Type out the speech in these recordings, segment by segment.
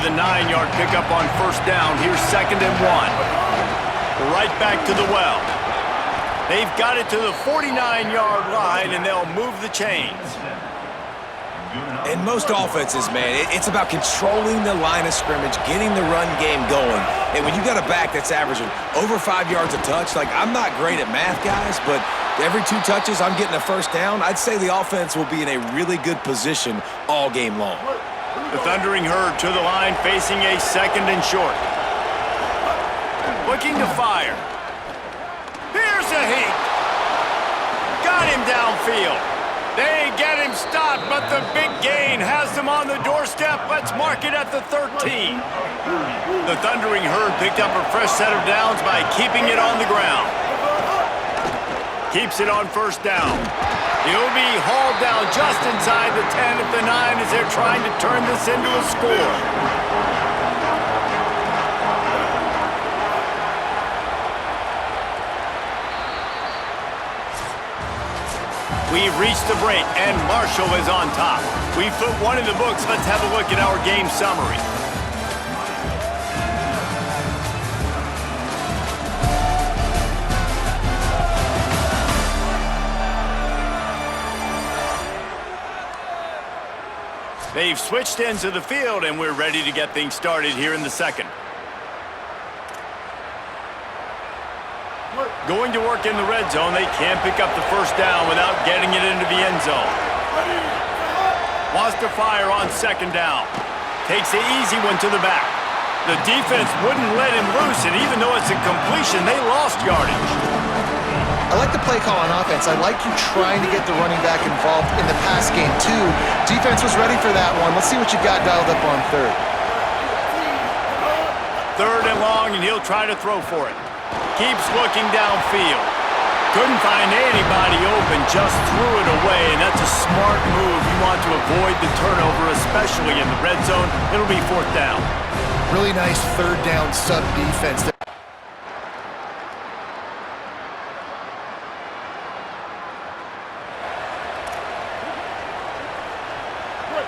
with a 9-yard pickup on first down. Here's 2nd and 1. Right back to the well. They've got it to the 49-yard line, and they'll move the chains. In most offenses, man, it's about controlling the line of scrimmage, getting the run game going. And when you got a back that's averaging over 5 yards a touch, like, I'm not great at math, guys, but every 2 touches, I'm getting a first down. I'd say the offense will be in a really good position all game long. The Thundering Herd to the line, facing a 2nd and short. Looking to fire. Here's a heat. Got him downfield. They get him stopped, but the big gain has them on the doorstep. Let's mark it at the 13. The Thundering Herd picked up a fresh set of downs by keeping it on the ground. Keeps it on first down. He'll be hauled down just inside the 10 at the 9 as they're trying to turn this into a score. We've reached the break, and Marshall is on top. We've put one in the books. Let's have a look at our game summary. They've switched ends of the field, and we're ready to get things started here in the 2nd. Going to work in the red zone, they can't pick up the first down without getting it into the end zone. Wants to fire on 2nd down. Takes the easy one to the back. The defense wouldn't let him loose, and even though it's a completion, they lost yardage. I like the play call on offense. I like you trying to get the running back involved in the pass game, too. Defense was ready for that one. Let's see what you got dialed up on 3rd. 3rd and long, and he'll try to throw for it. Keeps looking downfield. Couldn't find anybody open, just threw it away, and that's a smart move. You want to avoid the turnover, especially in the red zone. It'll be 4th down. Really nice 3rd down sub-defense.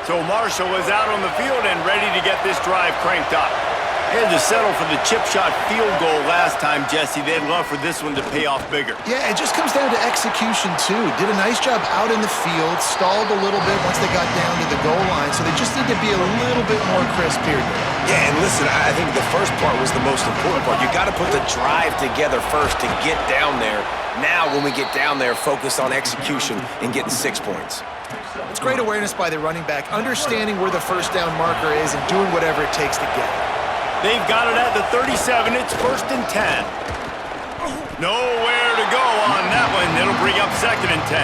So Marshall is out on the field and ready to get this drive cranked up. Had to settle for the chip shot field goal last time, Jesse. They'd love for this one to pay off bigger. Yeah, it just comes down to execution, too. Did a nice job out in the field, stalled a little bit once they got down to the goal line, so they just need to be a little bit more crisp here. Yeah, and listen, I think the first part was the most important part. You got to put the drive together first to get down there. Now, when we get down there, focus on execution and getting 6 points. It's great awareness by the running back, understanding where the first down marker is and doing whatever it takes to get it. They've got it at the 37. It's 1st and 10. Nowhere to go on that one. It'll bring up 2nd and 10.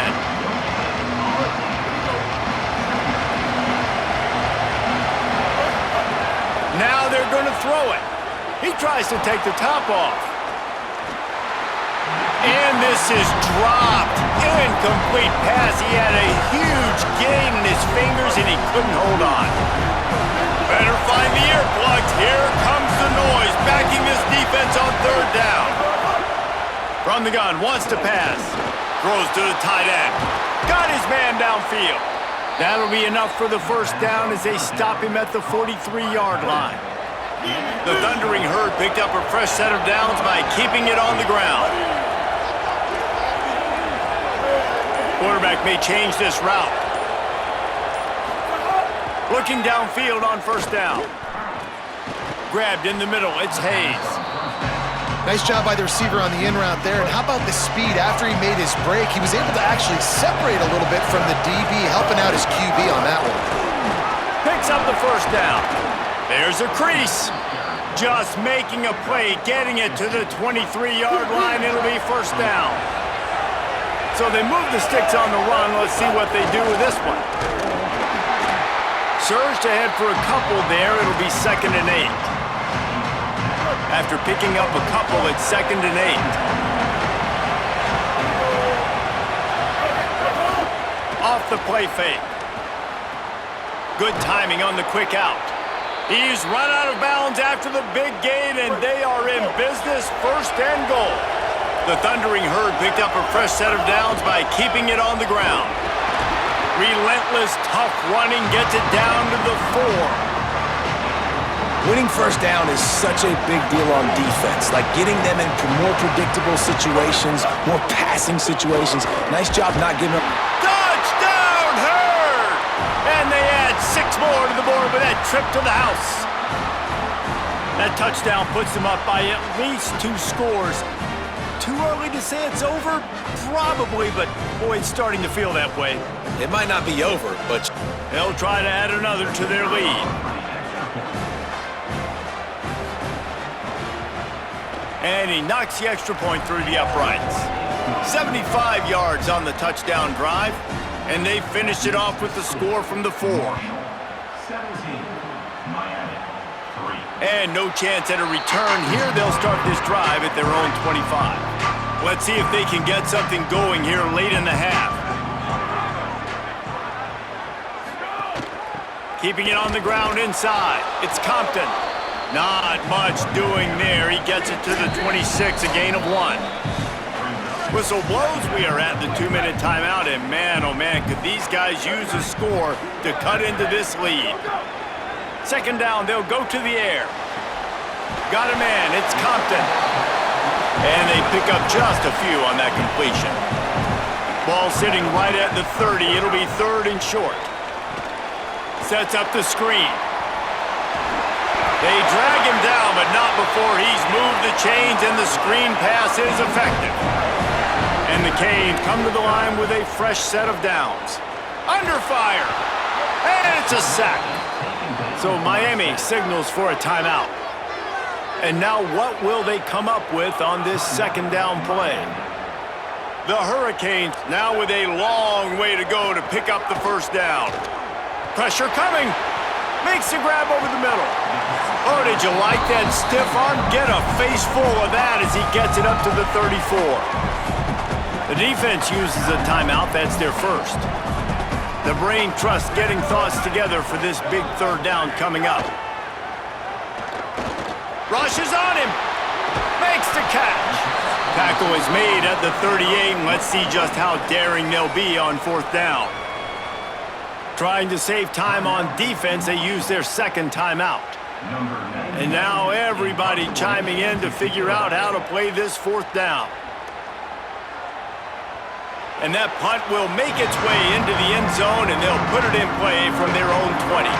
Now they're going to throw it. He tries to take the top off. And this is dropped. Incomplete pass. He had a huge gain in his fingers, and he couldn't hold on. Better find the earplugs. Here comes the noise, backing this defense on 3rd down. From the gun, wants to pass. Throws to the tight end. Got his man downfield. That'll be enough for the first down as they stop him at the 43-yard line. The Thundering Herd picked up a fresh set of downs by keeping it on the ground. Quarterback may change this route. Looking downfield on first down. Grabbed in the middle, it's Hayes. Nice job by the receiver on the in route there. And how about the speed after he made his break? He was able to actually separate a little bit from the DB, helping out his QB on that one. Picks up the first down. There's a crease. Just making a play, getting it to the 23-yard line. It'll be first down. So they move the sticks on the run. Let's see what they do with this one. Surged ahead for a couple there. It'll be 2nd and 8. After picking up a couple, it's 2nd and 8. Off the play fake. Good timing on the quick out. He's run out of bounds after the big gain, and they are in business, 1st and goal. The Thundering Herd picked up a fresh set of downs by keeping it on the ground. Relentless, tough running gets it down to the 4. Winning first down is such a big deal on defense, like getting them into more predictable situations, more passing situations. Nice job not giving up. Touchdown, Hurd! And they add 6 more to the board with that trip to the house. That touchdown puts them up by at least 2 scores. Too early to say it's over? Probably, but boy, it's starting to feel that way. It might not be over, but they'll try to add another to their lead. And he knocks the extra point through the uprights. 75 yards on the touchdown drive, and they finished it off with the score from the 4. 17, Miami, 3. And no chance at a return here. They'll start this drive at their own 25. Let's see if they can get something going here late in the half. Keeping it on the ground inside. It's Compton. Not much doing there. He gets it to the 26, a gain of 1. Whistle blows. We are at the 2-minute timeout, and man, oh man, could these guys use a score to cut into this lead. Second down, they'll go to the air. Got a man, it's Compton. And they pick up just a few on that completion. Ball sitting right at the 30. It'll be 3rd and short. Sets up the screen. They drag him down, but not before he's moved the chains, and the screen pass is effective. And the Canes come to the line with a fresh set of downs. Under fire. And it's a sack. So Miami signals for a timeout. And now what will they come up with on this second down play? The Hurricanes now with a long way to go to pick up the first down. Pressure coming. Makes the grab over the middle. Oh, did you like that stiff arm? Get a face full of that as he gets it up to the 34. The defense uses a timeout. That's their first. The brain trust getting thoughts together for this big third down coming up. Rushes on him. Makes the catch. Tackle is made at the 38, and let's see just how daring they'll be on 4th down. Trying to save time on defense, they use their second timeout. And now everybody chiming in to figure out how to play this 4th down. And that punt will make its way into the end zone, and they'll put it in play from their own 20.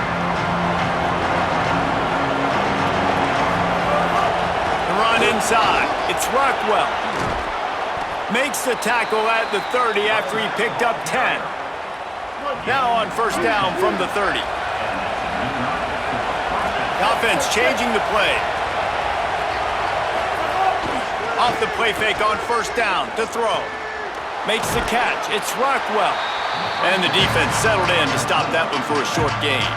Inside. It's Rockwell. Makes the tackle at the 30 after he picked up 10. Now on first down from the 30. The offense changing the play. Off the play fake on first down to throw. Makes the catch. It's Rockwell. And the defense settled in to stop that one for a short gain.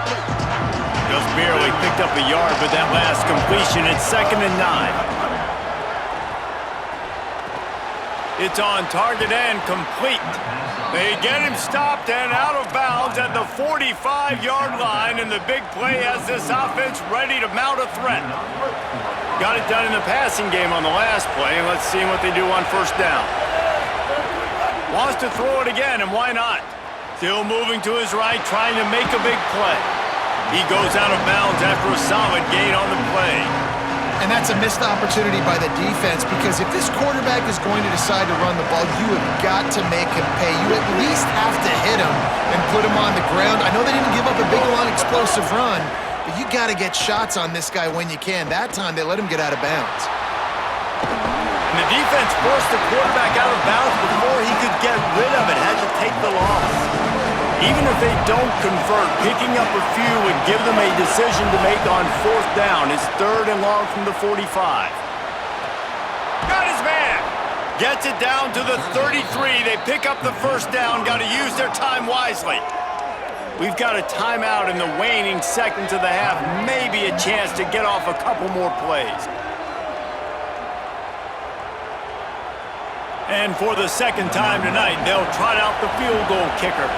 Just barely picked up a yard with that last completion. It's 2nd and 9. It's on target and complete. They get him stopped and out of bounds at the 45-yard line, and the big play has this offense ready to mount a threat. Got it done in the passing game on the last play, and let's see what they do on first down. Wants to throw it again, and why not? Still moving to his right, trying to make a big play. He goes out of bounds after a solid gain on the play. And that's a missed opportunity by the defense, because if this quarterback is going to decide to run the ball, you have got to make him pay. You at least have to hit him and put him on the ground. I know they didn't give up a big, long, explosive run, but you got to get shots on this guy when you can. That time, they let him get out of bounds. And the defense forced the quarterback out of bounds before he could get rid of it, had to take the loss. Even if they don't convert, picking up a few would give them a decision to make on 4th down. It's 3rd and long from the 45. Got his man. Gets it down to the 33. They pick up the first down. Got to use their time wisely. We've got a timeout in the waning seconds of the half. Maybe a chance to get off a couple more plays. And for the second time tonight, they'll trot out the field goal kicker.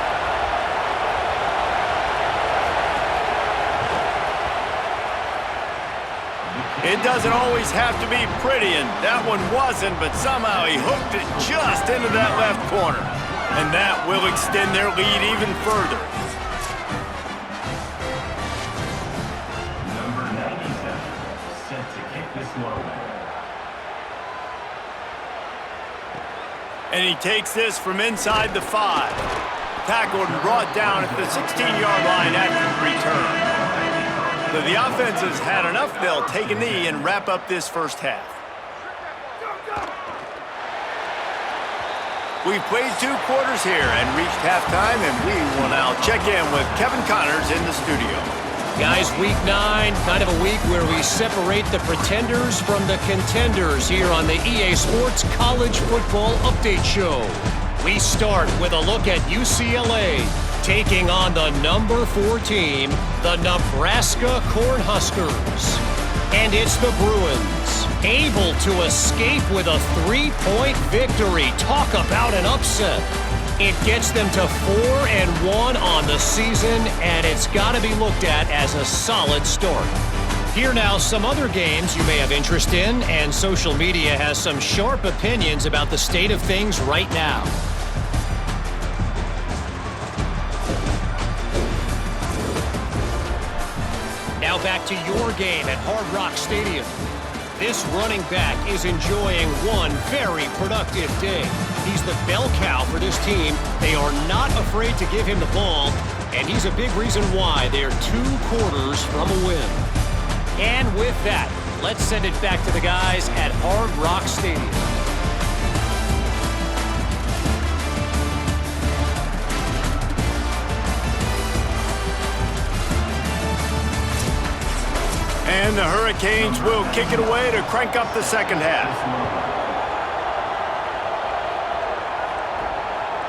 It doesn't always have to be pretty, and that one wasn't, but somehow he hooked it just into that left corner. And that will extend their lead even further. Number 97. And he takes this from inside the 5. Tackled and brought down at the 16-yard line after the return. So the offense has had enough. They'll take a knee and wrap up this first half. We've played 2 quarters here and reached halftime, and we will now check in with Kevin Connors in the studio. Guys, week 9, kind of a week where we separate the pretenders from the contenders here on the EA Sports College Football Update Show. We start with a look at UCLA taking on the number 4 team, the Nebraska Cornhuskers. And it's the Bruins, able to escape with a 3-point victory. Talk about an upset. It gets them to 4-1 on the season, and it's got to be looked at as a solid start. Here now, some other games you may have interest in, and social media has some sharp opinions about the state of things right now. Now back to your game at Hard Rock Stadium. This running back is enjoying one very productive day. He's the bell cow for this team. They are not afraid to give him the ball, and he's a big reason why they're 2 quarters from a win. And with that, let's send it back to the guys at Hard Rock Stadium. And the Hurricanes will kick it away to crank up the second half.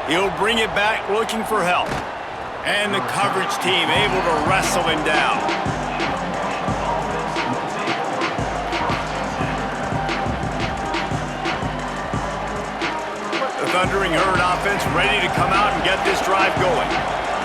He'll bring it back looking for help. And the coverage team able to wrestle him down. The Thundering Herd offense ready to come out and get this drive going.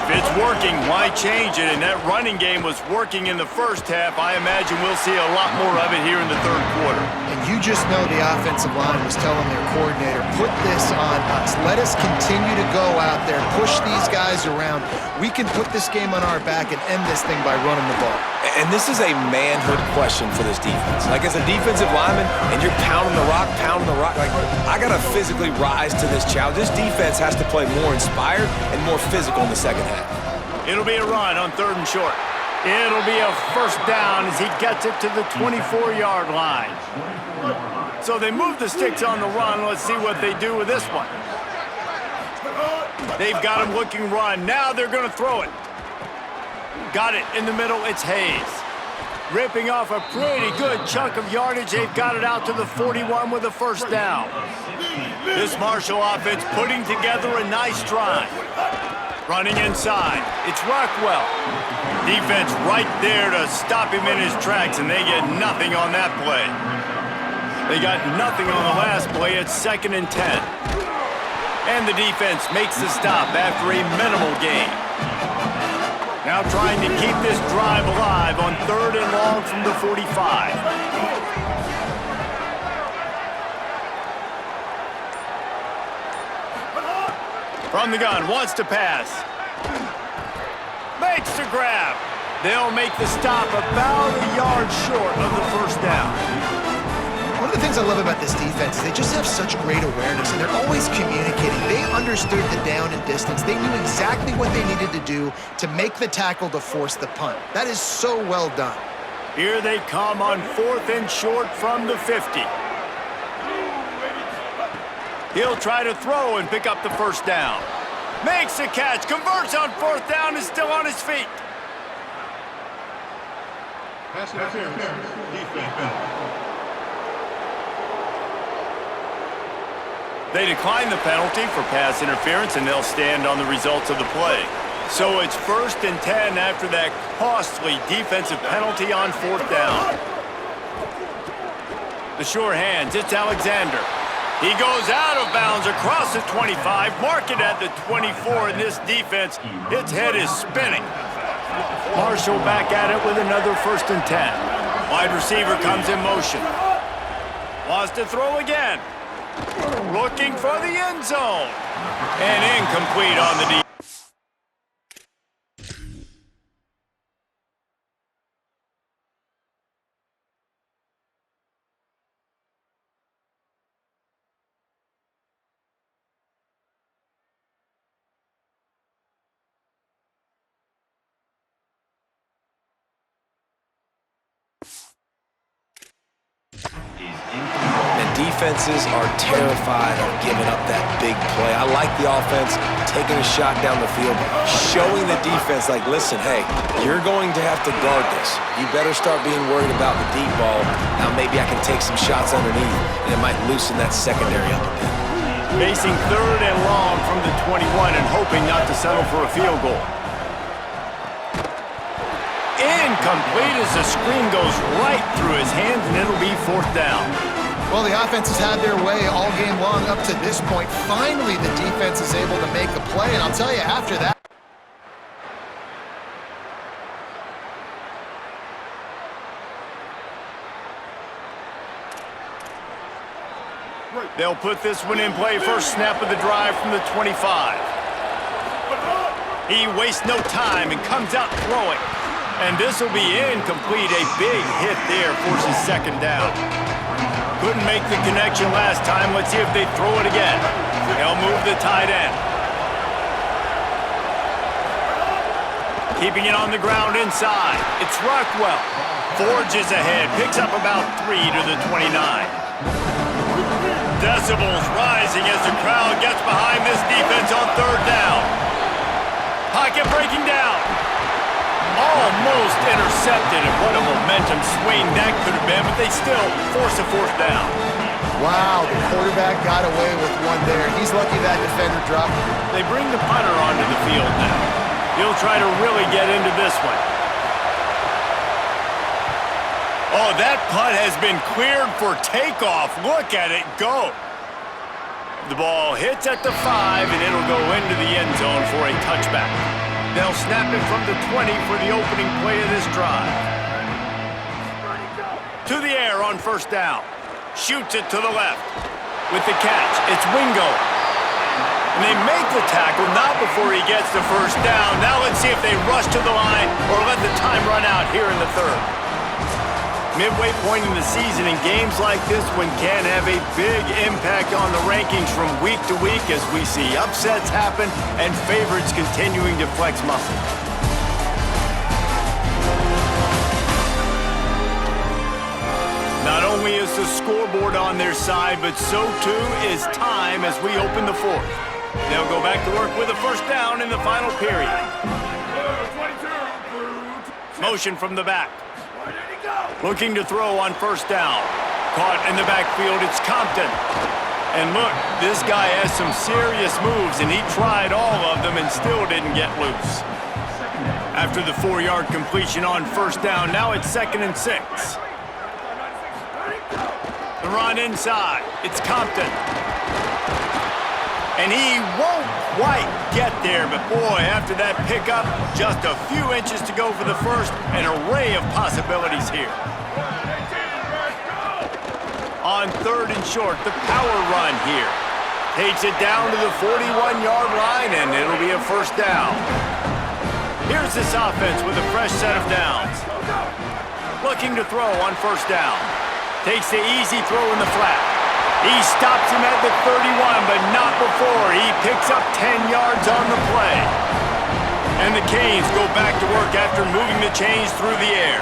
If it's working, why change it? And that running game was working in the first half. I imagine we'll see a lot more of it here in the third quarter. And you just know the offensive line was telling their coordinator, put this on us. Let us continue to go out there, push these guys around. We can put this game on our back and end this thing by running the ball. And this is a manhood question for this defense. Like, as a defensive lineman, and you're pounding the rock, like, I got to physically rise to this challenge. This defense has to play more inspired and more physical in the second half. It'll be a run on 3rd and short. It'll be a first down as he gets it to the 24-yard line. So they move the sticks on the run. Let's see what they do with this one. They've got him looking run. Now they're going to throw it. Got it in the middle. It's Hayes. Ripping off a pretty good chunk of yardage. They've got it out to the 41 with a first down. This Marshall offense putting together a nice drive. Running inside. It's Rockwell. Defense right there to stop him in his tracks, and they get nothing on that play. They got nothing on the last play. It's 2nd and 10. And the defense makes the stop after a minimal gain. Now trying to keep this drive alive on 3rd and long from the 45. From the gun, wants to pass. Makes the grab. They'll make the stop about a yard short of the first down. One of the things I love about this defense is they just have such great awareness, and they're always communicating. They understood the down and distance. They knew exactly what they needed to do to make the tackle to force the punt. That is so well done. Here they come on 4th and short from the 50. He'll try to throw and pick up the first down. Makes the catch, converts on 4th down, is still on his feet. Pass interference. Defense. They decline the penalty for pass interference, and they'll stand on the results of the play. So it's 1st and 10 after that costly defensive penalty on 4th down. The sure hands, it's Alexander. He goes out of bounds across the 25, mark it at the 24, and this defense, its head is spinning. Marshall back at it with another 1st and 10. Wide receiver comes in motion. Wants to throw again. Looking for the end zone. And incomplete on the defense. defenses are terrified of giving up that big play. I like the offense taking a shot down the field, showing the defense, like, listen, hey, you're going to have to guard this. You better start being worried about the deep ball. Now maybe I can take some shots underneath, and it might loosen that secondary up a bit. Facing 3rd and long from the 21 and hoping not to settle for a field goal. Incomplete as the screen goes right through his hands, and it'll be 4th down. Well, the offense has had their way all game long up to this point. Finally, the defense is able to make a play, and I'll tell you, after that, they'll put this one in play. First snap of the drive from the 25. He wastes no time and comes out throwing. And this will be incomplete. A big hit there forces 2nd down. Couldn't make the connection last time. Let's see if they throw it again. They'll move the tight end. Keeping it on the ground inside. It's Rockwell. Forges ahead. Picks up about 3 to the 29. Decibels rising as the crowd gets behind this defense on 3rd down. Pocket breaking down. Almost intercepted, and what a momentum swing that could have been, but they still force a 4th down. wow, the quarterback got away with one there. He's lucky that defender dropped. They bring the punter onto the field now. He'll try to really get into this one. Oh, that punt has been cleared for takeoff. Look at it go. The ball hits at the 5, and it'll go into the end zone for a touchback. They'll snap it from the 20 for the opening play of this drive. To the air on 1st down. Shoots it to the left. With the catch, it's Wingo. And they make the tackle, not before he gets the 1st down. Now let's see if they rush to the line or let the time run out here in the 3rd. Midway point in the season, and games like this one can have a big impact on the rankings from week to week as we see upsets happen and favorites continuing to flex muscle. Not only is the scoreboard on their side, but so too is time as we open the 4th. They'll go back to work with a 1st down in the final period. Motion from the back. Looking to throw on 1st down. Caught in the backfield, it's Compton. And look, this guy has some serious moves, and he tried all of them and still didn't get loose. After the 4-yard completion on 1st down, now it's 2nd and 6. The run inside, it's Compton. And he won't quite get there, but boy, after that pickup, just a few inches to go for the 1st, an array of possibilities here. On 3rd and short, the power run here. Takes it down to the 41-yard line, and it'll be a 1st down. Here's this offense with a fresh set of downs. Looking to throw on 1st down. Takes the easy throw in the flat. He stops him at the 31, but not before. He picks up 10 yards on the play. And the Canes go back to work after moving the chains through the air.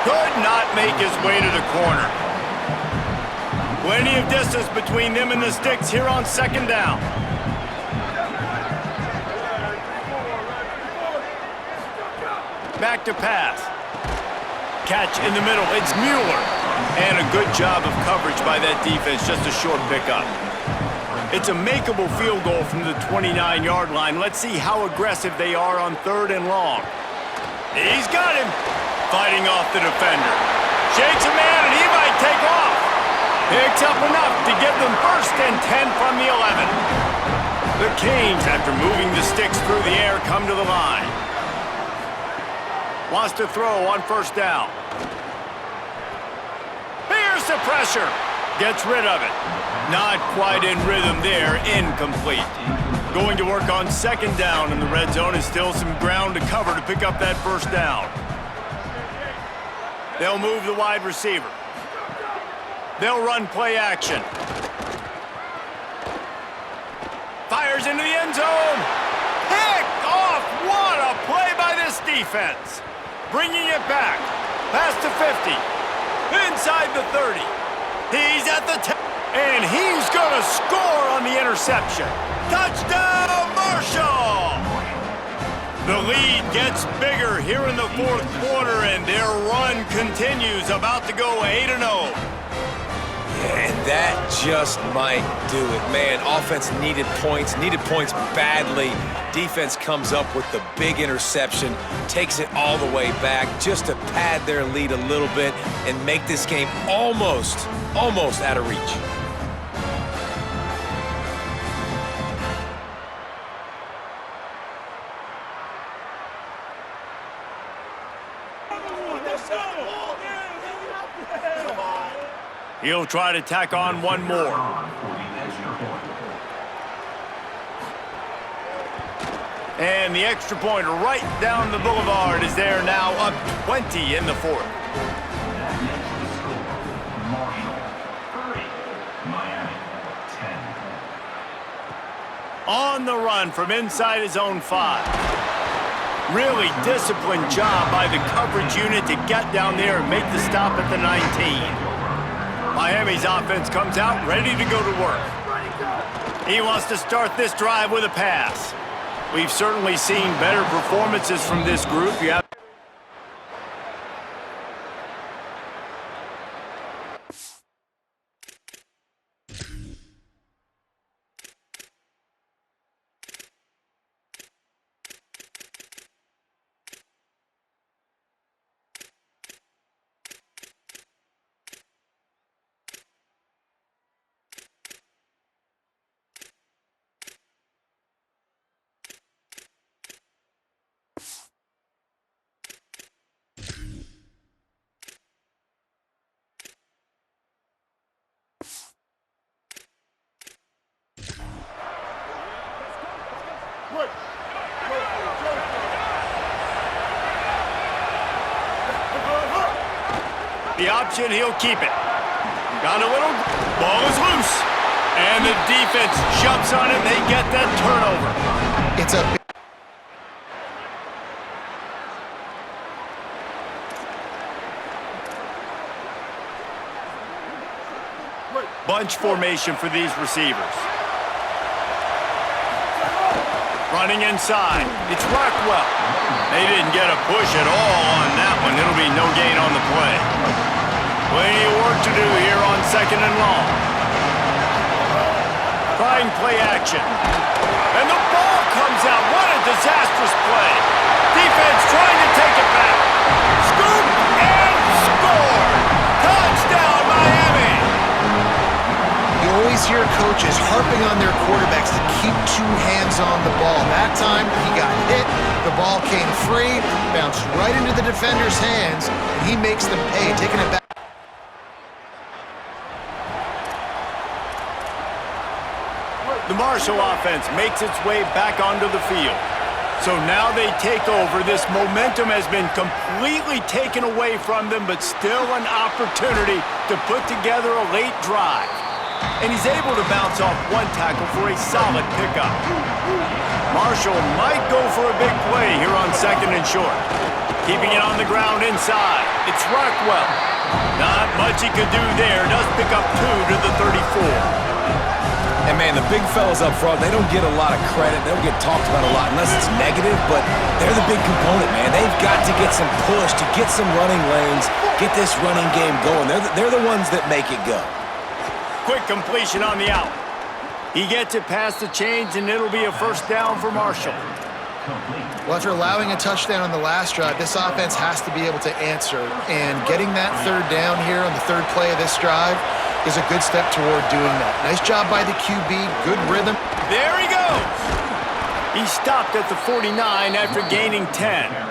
Could not make his way to the corner. Plenty of distance between them and the sticks here on 2nd down. Back to pass. Catch in the middle. It's Mueller. And a good job of coverage by that defense. Just a short pickup. It's a makeable field goal from the 29-yard line. Let's see how aggressive they are on 3rd and long. He's got him. Fighting off the defender. Shakes a man, and he might take off. Picks up enough to give them 1st and 10 from the 11. The Canes, after moving the sticks through the air, come to the line. Wants to throw on 1st down. Here's the pressure. Gets rid of it. Not quite in rhythm there. Incomplete. Going to work on 2nd down in the red zone. Is still some ground to cover to pick up that 1st down. They'll move the wide receiver. They'll run play action. Fires into the end zone. Picked off. What a play by this defense. bringing it back. Past the 50. Inside the 30. He's at the 10. And he's going to score on the interception. Touchdown, Marshall! The lead gets bigger here in the fourth quarter, and their run continues, about to go 8-0. And that just might do it. Man, offense needed points badly. Defense comes up with the big interception, takes it all the way back just to pad their lead a little bit and make this game almost out of reach. He'll try to tack on one more. And the extra point right down the boulevard is there now, up 20 in the fourth. On the run from inside his own 5. Really disciplined job by the coverage unit to get down there and make the stop at the 19. Miami's offense comes out ready to go to work. He wants to start this drive with a pass. We've certainly seen better performances from this group. You have the option, he'll keep it. Got a little, ball is loose. And the defense jumps on it, they get that turnover. It's a bunch formation for these receivers. Running inside, it's Rockwell. They didn't get a push at all on that one. It'll be no gain on the play. Plenty of work to do here on 2nd and long. Trying play action. And the ball comes out. What a disastrous play. Defense trying to take it back. Scoop and score. Touchdown, Miami. You always hear coaches harping on their quarterbacks to keep 2 hands on the ball. That time, he got hit, the ball came free, bounced right into the defender's hands, and he makes them pay, taking it back. The Marshall offense makes its way back onto the field. So now they take over. This momentum has been completely taken away from them, but still an opportunity to put together a late drive. And he's able to bounce off one tackle for a solid pickup. Marshall might go for a big play here on 2nd and short. Keeping it on the ground inside. It's Rockwell. Not much he could do there. Does pick up 2 to the 34. And man, the big fellas up front, they don't get a lot of credit. They don't get talked about a lot unless it's negative, but they're the big component, man. They've got to get some push, to get some running lanes, get this running game going. They're the ones that make it go. Quick completion on the out. He gets it past the chains, and it'll be a first down for Marshall. Well, after allowing a touchdown on the last drive, this offense has to be able to answer. And getting that 3rd down here on the 3rd play of this drive is a good step toward doing that. Nice job by the QB, good rhythm. There he goes. He stopped at the 49 after gaining 10.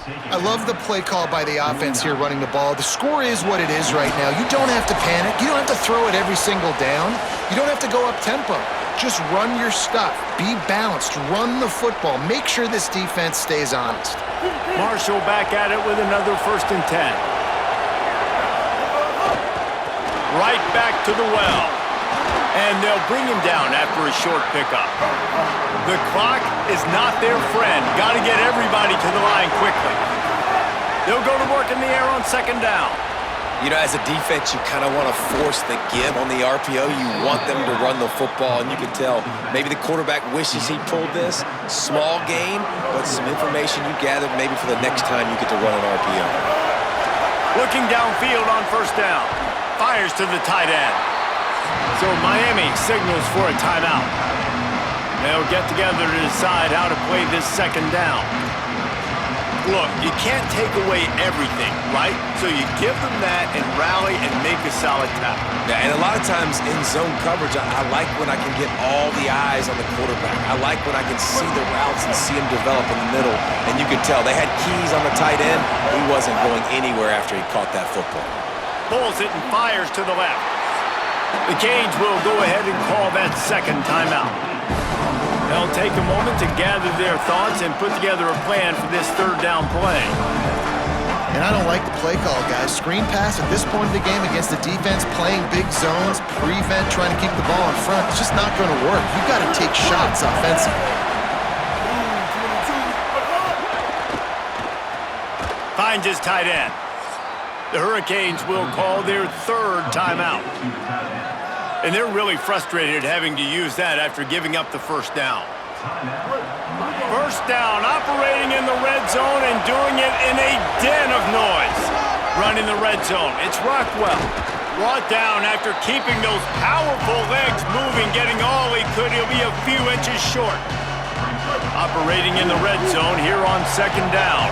I love the play call by the offense here running the ball. The score is what it is right now. You don't have to panic. You don't have to throw it every single down. You don't have to go up tempo. Just run your stuff. Be balanced. Run the football. Make sure this defense stays honest. Marshall back at it with another 1st and 10. Right back to the well. And they'll bring him down after a short pickup. The clock is not their friend. Got to get everybody to the line quickly. They'll go to work in the air on 2nd down. You know, as a defense, you kind of want to force the give on the RPO. You want them to run the football, and you can tell maybe the quarterback wishes he pulled this. Small gain, but some information you gathered maybe for the next time you get to run an RPO. Looking downfield on 1st down. Fires to the tight end. So Miami signals for a timeout. They'll get together to decide how to play this 2nd down. Look, you can't take away everything, right? So you give them that and rally and make a solid tackle. Yeah, and a lot of times in zone coverage, I like when I can get all the eyes on the quarterback. I like when I can see the routes and see him develop in the middle. And you can tell they had keys on the tight end. He wasn't going anywhere after he caught that football. Pulls it and fires to the left. The Canes will go ahead and call that 2nd timeout. They'll take a moment to gather their thoughts and put together a plan for this 3rd down play. And I don't like the play call, guys. Screen pass at this point of the game against the defense, playing big zones, prevent, trying to keep the ball in front. It's just not going to work. You've got to take shots offensively. Finds his tight end. The Hurricanes will call their 3rd timeout. And they're really frustrated having to use that after giving up the 1st down. 1st down, operating in the red zone and doing it in a den of noise. Running the red zone. It's Rockwell. Brought down after keeping those powerful legs moving, getting all he could. He'll be a few inches short. Operating in the red zone here on 2nd down.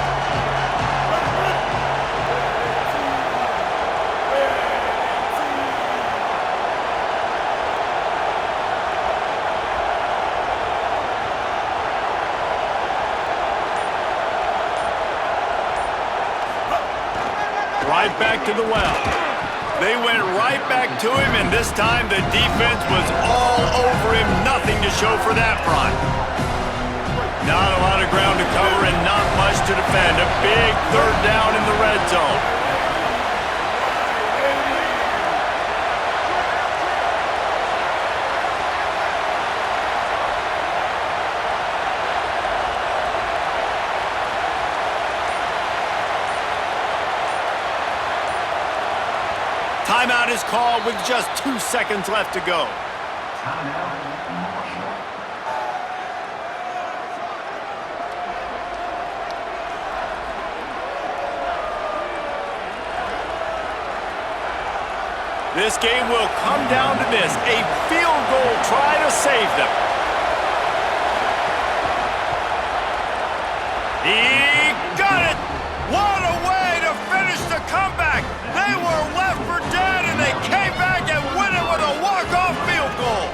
Right back to the well. They went right back to him, and this time the defense was all over him. Nothing to show for that run. Not a lot of ground to cover and not much to defend. A big 3rd down in the red zone. Timeout is called with just 2 seconds left to go. This game will come down to this, a field goal try to save them. He got it! What a way to finish the comeback! They were left for dead and they came back and win it with a walk-off field goal.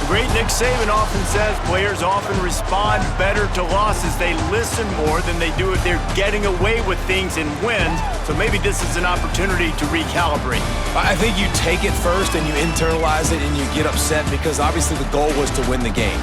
Great Nick Saban often says players often respond better to losses. They listen more than they do if they're getting away with things and wins. So maybe this is an opportunity to recalibrate. I think you take it first and you internalize it and you get upset because obviously the goal was to win the game.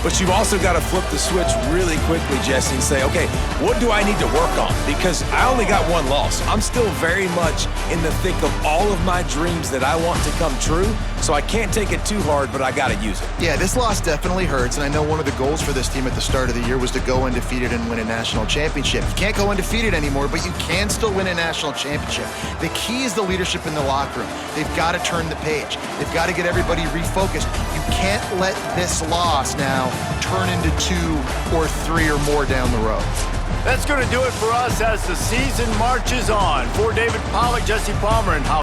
But you've also got to flip the switch really quickly, Jesse, and say, okay, what do I need to work on? Because I only got 1 loss. I'm still very much in the thick of all of my dreams that I want to come true. So I can't take it too hard, but I got to use it. Yeah, this loss definitely hurts, and I know one of the goals for this team at the start of the year was to go undefeated and win a national championship. You can't go undefeated anymore, but you can still win a national championship. The key is the leadership in the locker room. They've got to turn the page. They've got to get everybody refocused. You can't let this loss now turn into 2 or 3 or more down the road. That's going to do it for us as the season marches on. For David Pollack, Jesse Palmer, and